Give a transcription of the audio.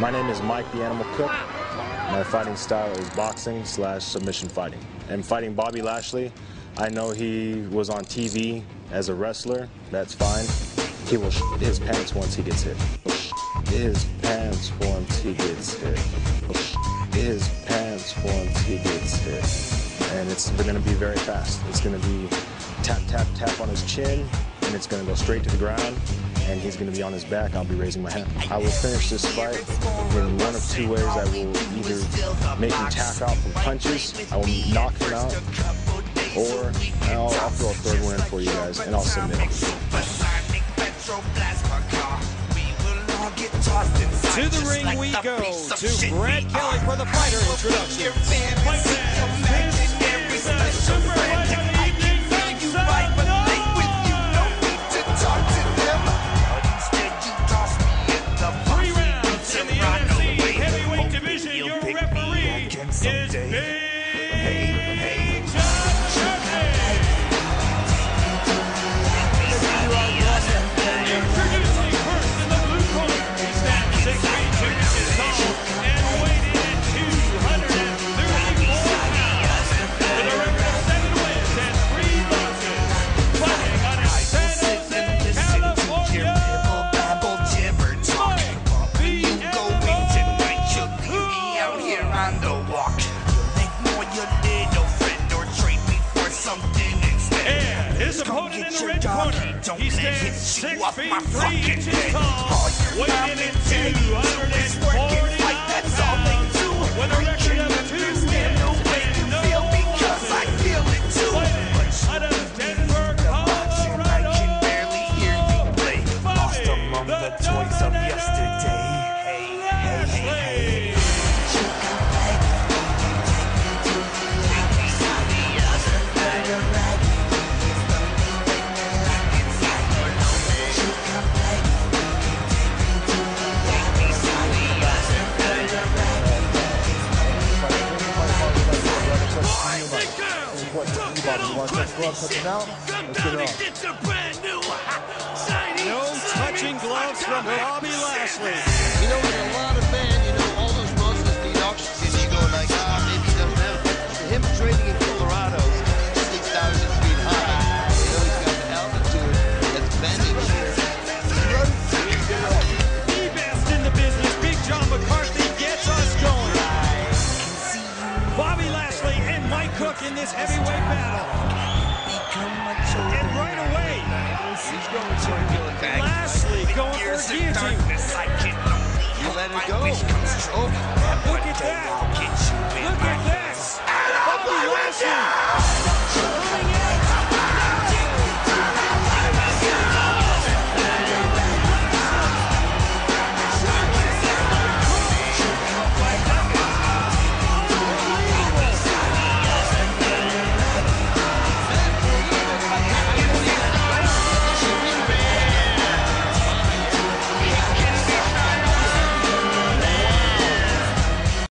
My name is Mike the Animal Cook. My fighting style is boxing / submission fighting. And fighting Bobby Lashley, I know he was on TV as a wrestler. That's fine. He will shit his pants once he gets hit. His pants once he gets hit. His pants once he gets hit. And it's going to be very fast. It's going to be tap, tap, tap on his chin, and it's going to go straight to the ground, and he's going to be on his back. I'll be raising my hand. I will finish this fight in one of two ways. I will either make him tap out from punches, I will knock him out, or I'll throw a third one in for you guys, and I'll submit him. To the ring we go, to Brad Kelly for the fighter introduction. His opponent in the red corner, he stands 6 feet 3 inches tall, weighing in at 240 pounds, with a record of 2 wins and no losses. Fighting out of Denver, Colorado, Bobby the toys of yesterday. Lashley. No touching gloves from Bobby Lashley. You know, in a lot of men, all those Muslims need oxygen. You go like, maybe he doesn't have him training in Colorado, 6,000 feet high. He's got the altitude that's bending here. The best in the business, Big John McCarthy gets us going. Bobby Lashley and Mike Cook in this heavyweight battle. And right away, Lashley going for a guillotine. You let it go. Oh, look at that. Look at this. Bobby Lashley.